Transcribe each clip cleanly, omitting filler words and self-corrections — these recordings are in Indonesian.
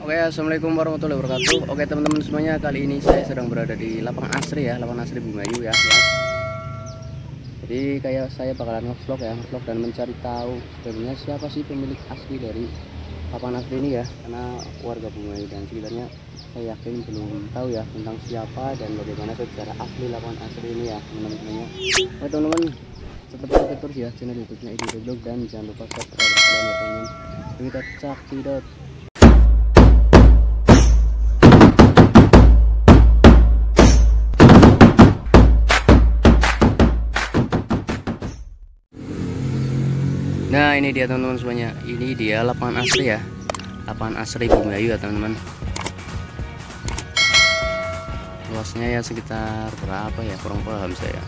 Oke, assalamualaikum warahmatullahi wabarakatuh. Oke teman-teman semuanya, kali ini saya sedang berada di lapangan Asri ya, lapangan Asri Bumayu ya. Jadi kayak saya bakalan ngevlog ya, ngevlog dan mencari tahu sebenarnya siapa sih pemilik asli dari lapangan Asri ini ya. Karena warga Bumayu dan sekitarnya saya yakin belum tahu ya tentang siapa dan bagaimana sejarah asli lapangan Asri ini ya teman-teman semuanya. Oke teman-teman, tetap ikuti terus ya channel YouTube-nya ID Vlog dan jangan lupa subscribe kalian ya teman-teman. Kita cakidot. Nah ini dia teman-teman semuanya, ini dia lapangan Asri ya, lapangan Asri Bumayu ya teman-teman. Luasnya ya sekitar berapa ya, kurang paham saya.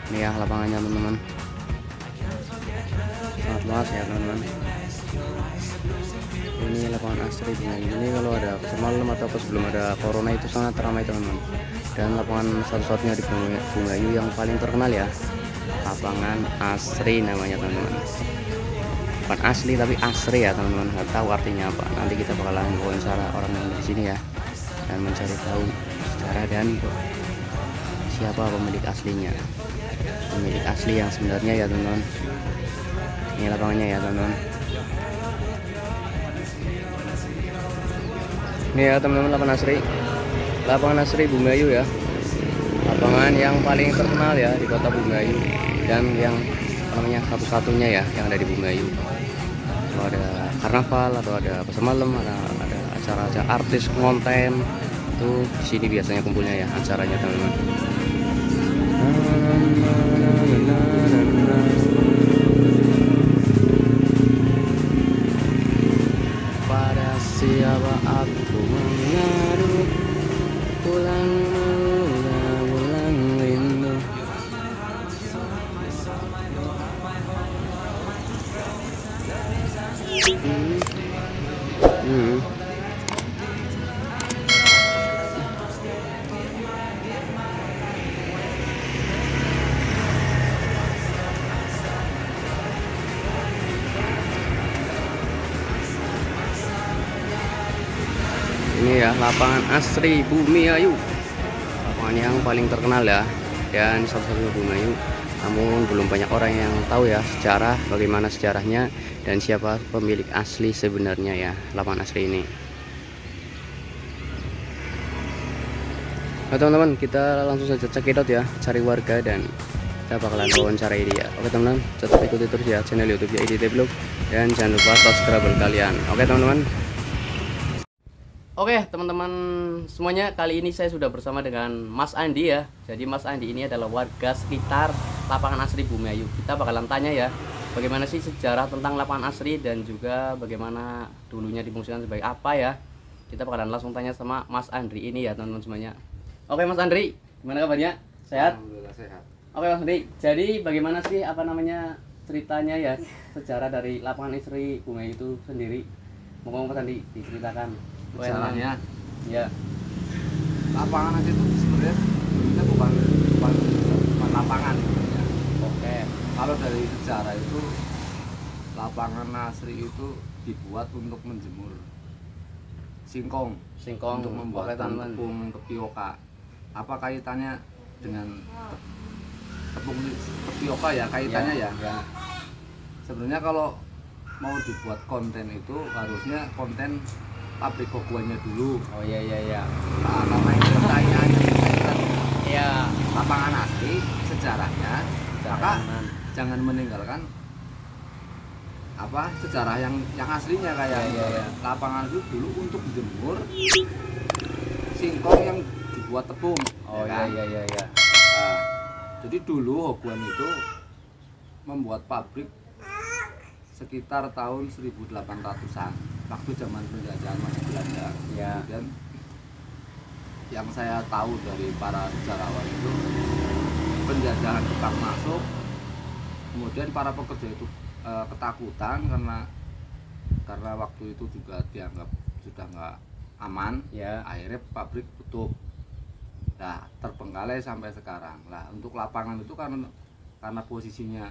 Ini ya lapangannya teman-teman, sangat luas ya teman-teman. Ini lapangan Asri Bumayu, ini kalau ada semalam atau sebelum ada corona itu sangat ramai teman-teman. Dan lapangan satu-satunya di Bumayu yang paling terkenal ya, lapangan Asri namanya teman-teman. Bukan asli tapi Asri ya teman-teman, nggak tahu artinya apa. Nanti kita bakalan wawancara orang yang di sini ya dan mencari tahu secara dan siapa pemilik aslinya, pemilik asli yang sebenarnya ya teman-teman. Ini lapangannya ya teman-teman. Ini ya teman-teman, lapangan Asri Bumayu ya, lapangan yang paling terkenal ya di kota Bumayu dan yang namanya satu-satunya ya yang ada di Bumayu. Kalau ada karnaval atau ada pasar malam, ada acara-acara artis konten itu di sini biasanya kumpulnya ya acaranya teman-teman. Pada siapa aku mengadu pulang rindu. Ini ya lapangan Asri Bumayu, lapangan yang paling terkenal ya dan satu-satunya Bumayu. Namun belum banyak orang yang tahu ya sejarah, bagaimana sejarahnya dan siapa pemilik asli sebenarnya ya lapangan Asri ini. Nah teman-teman, kita langsung saja cekidot ya, cari warga dan kita bakalan wawancarai dia. Oke teman-teman, tetap ikuti terus ya channel YouTube ya ID Vlog dan jangan lupa subscribe kalian. Oke teman-teman. Oke teman-teman semuanya, kali ini saya sudah bersama dengan Mas Andi ya. Jadi Mas Andi ini adalah warga sekitar lapangan Asri Bumayu. Kita bakalan tanya ya, bagaimana sih sejarah tentang lapangan Asri dan juga bagaimana dulunya difungsikan sebagai apa ya. Kita bakalan langsung tanya sama Mas Andri ini ya teman-teman semuanya. Oke Mas Andri, gimana kabarnya? Sehat? Alhamdulillah sehat. Oke Mas Andri, jadi bagaimana sih ceritanya ya, sejarah dari lapangan Asri Bumayu itu sendiri? Mau Mas Andi diceritakan Sejarahnya ya. lapangan itu sebenarnya kita bukan lapangan ya. Oke. Kalau dari sejarah itu lapangan Asri itu dibuat untuk menjemur singkong untuk membuat tepung tapioka. Apa kaitannya dengan tepung tapioka ya kaitannya ya? Sebenarnya kalau mau dibuat konten itu harusnya konten pabrik kokoanya dulu. Oh iya. Nah, karena ini pertanyaannya Iya. lapangan asli sejarahnya, maka jangan meninggalkan apa sejarah yang aslinya kayak lapangan itu dulu untuk menjemur singkong yang dibuat tepung. Oh ya kan? iya. Nah, jadi dulu Hoguan itu membuat pabrik sekitar tahun 1800-an. Waktu zaman penjajahan masih Belanda ya. Kemudian yang saya tahu dari para sejarawan itu penjajahan Jepang masuk, kemudian para pekerja itu ketakutan karena waktu itu juga dianggap sudah nggak aman ya. Akhirnya pabrik tutup. Nah terbengkalai sampai sekarang. Nah untuk lapangan itu karena posisinya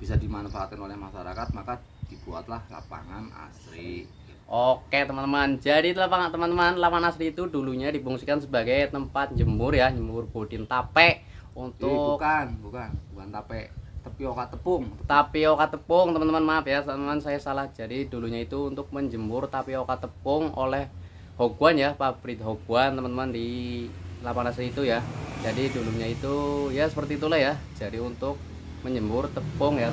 bisa dimanfaatkan oleh masyarakat, maka dibuatlah lapangan Asri. Oke teman-teman, jadi lapangan asri itu dulunya difungsikan sebagai tempat jemur ya, jemur budin tape untuk bukan tape, tapioka tepung. Tapioka tepung teman-teman, maaf ya teman-teman, saya salah. Jadi dulunya itu untuk menjemur tapioka tepung oleh Hokwan ya, pabrik Hokwan teman-teman di lapangan asri itu ya. Jadi dulunya itu ya seperti itulah ya. Jadi untuk menjemur tepung ya,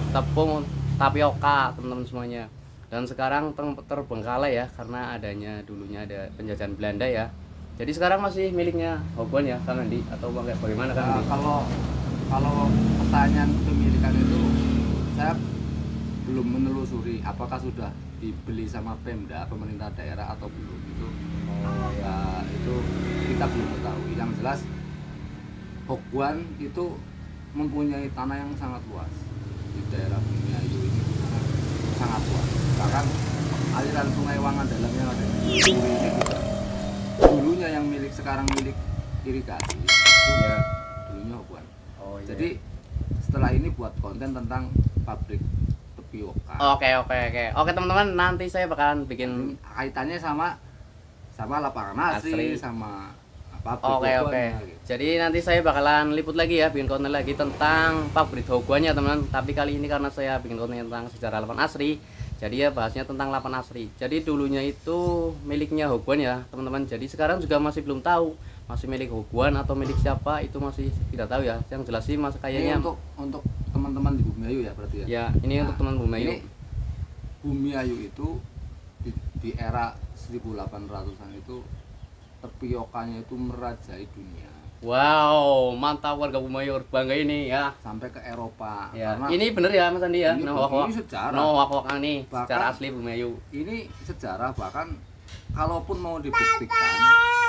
tepung tapioka teman-teman semuanya. Dan sekarang terbengkalai ya karena adanya dulunya ada penjajahan Belanda ya. Jadi sekarang masih miliknya Hokwan ya Kang Andi, atau bagaimana Kang Andi? Kalau pertanyaan kepemilikan itu saya belum menelusuri apakah sudah dibeli sama Pemda, pemerintah daerah atau belum, itu ya itu kita belum tahu. Yang jelas Hokwan itu mempunyai tanah yang sangat luas di daerah Bumiayu ini, sangat luas. Bahkan aliran Sungai Wangan dalam yang ada di sini juga dulunya yang milik, sekarang milik irigasi itu ya dulunya Hokwan. Jadi setelah ini buat konten tentang pabrik tapioka. Oke teman-teman, nanti saya bakalan bikin kaitannya sama lapangan asri sama pabrik Oke. gitu. Jadi nanti saya bakalan liput lagi ya, bikin konten lagi tentang pabrik Hokwan ya teman-teman. Tapi kali ini karena saya bikin konten tentang sejarah lapangan asri, jadi ya bahasnya tentang lapangan asri. Jadi dulunya itu miliknya Hokwan ya teman-teman. Jadi sekarang juga masih belum tahu masih milik Hokwan atau milik siapa, itu masih tidak tahu ya. Yang jelas sih mas kayaknya ini untuk teman-teman di Bumiayu ya berarti ya. Ya, ini untuk teman Bumiayu. Ini Bumiayu itu di era 1800-an itu tapiokanya itu merajai dunia. Wow, mantap warga Bumiayu, bangga ini ya. Sampai ke Eropa. Ya. Karena Ini bener ya Mas Andi ya. ini sejarah. Wak-wak nih, Bahkan secara asli Bumiayu. Ini sejarah, bahkan kalaupun mau dibuktikan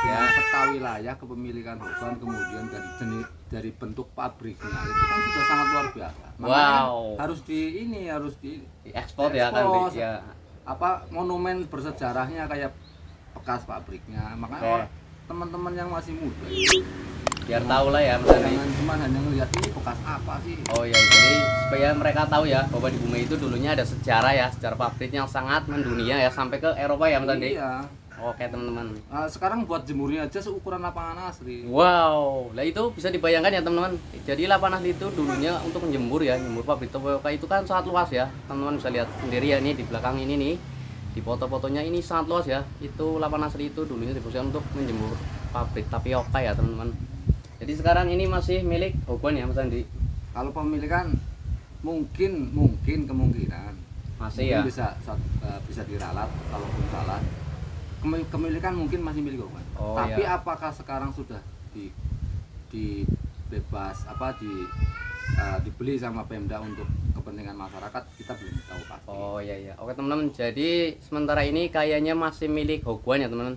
ya peta wilayah kepemilikan Hokwan, kemudian dari bentuk pabriknya itu kan sudah sangat luar biasa. Makanya harus diekspor ya kan ya. Apa monumen bersejarahnya kayak bekas pabriknya. Makanya teman-teman yang masih muda itu biar tahu lah ya Mas Andi. Jangan cuma hanya ngelihat ini bekas apa sih. Oh ya, jadi supaya mereka tahu ya bahwa di Bumiayu itu dulunya ada sejarah ya, sejarah pabrik yang sangat mendunia ya, sampai ke Eropa ya Mas Andi. Iya. Oke teman-teman. Sekarang buat jemurnya aja seukuran lapangan asri. Wow, lah itu bisa dibayangkan ya teman-teman. Jadi lapangan asli itu dulunya untuk menjemur ya, menjemur pabrik tapioka itu kan sangat luas ya. Teman-teman bisa lihat sendiri ya nih di belakang ini nih. Di foto-fotonya ini sangat luas ya. Itu lapangan asli itu dulunya difungsikan untuk menjemur pabrik tapioka ya teman-teman. Jadi sekarang ini masih milik Hokwan ya Mas Andi. Kalau pemilikan mungkin kemungkinan masih ya bisa diralat, kalaupun salah kepemilikan mungkin masih milik Hokwan. Tapi ya. Apakah sekarang sudah dibeli sama Pemda untuk kepentingan masyarakat, kita belum tahu pasti. Oh iya. Oke teman-teman, jadi sementara ini kayaknya masih milik Hokwan ya teman-teman.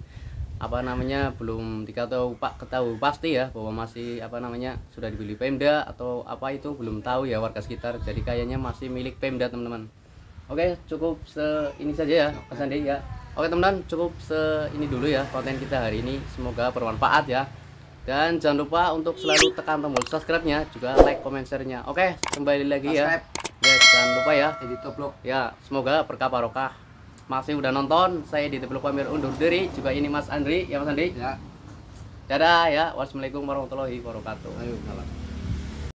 Belum diketahui pasti ya bahwa masih sudah dibeli Pemda atau apa, itu belum tahu ya warga sekitar. Jadi kayaknya masih milik Pemda teman-teman. Oke, cukup ini saja ya Mas Andi ya. Oke teman-teman, cukup ini dulu ya konten kita hari ini, semoga bermanfaat ya. Dan jangan lupa untuk selalu tekan tombol subscribe-nya, juga like, comment, share-nya. Oke, kembali lagi ya. Ya, jangan lupa ya. Ya, semoga berkah barokah. Masih udah nonton, saya di Vlog pamir undur diri. Juga ini Mas Andri, ya Mas Andri. Ya. Dadah ya. Wassalamualaikum warahmatullahi wabarakatuh. Ayo, salam.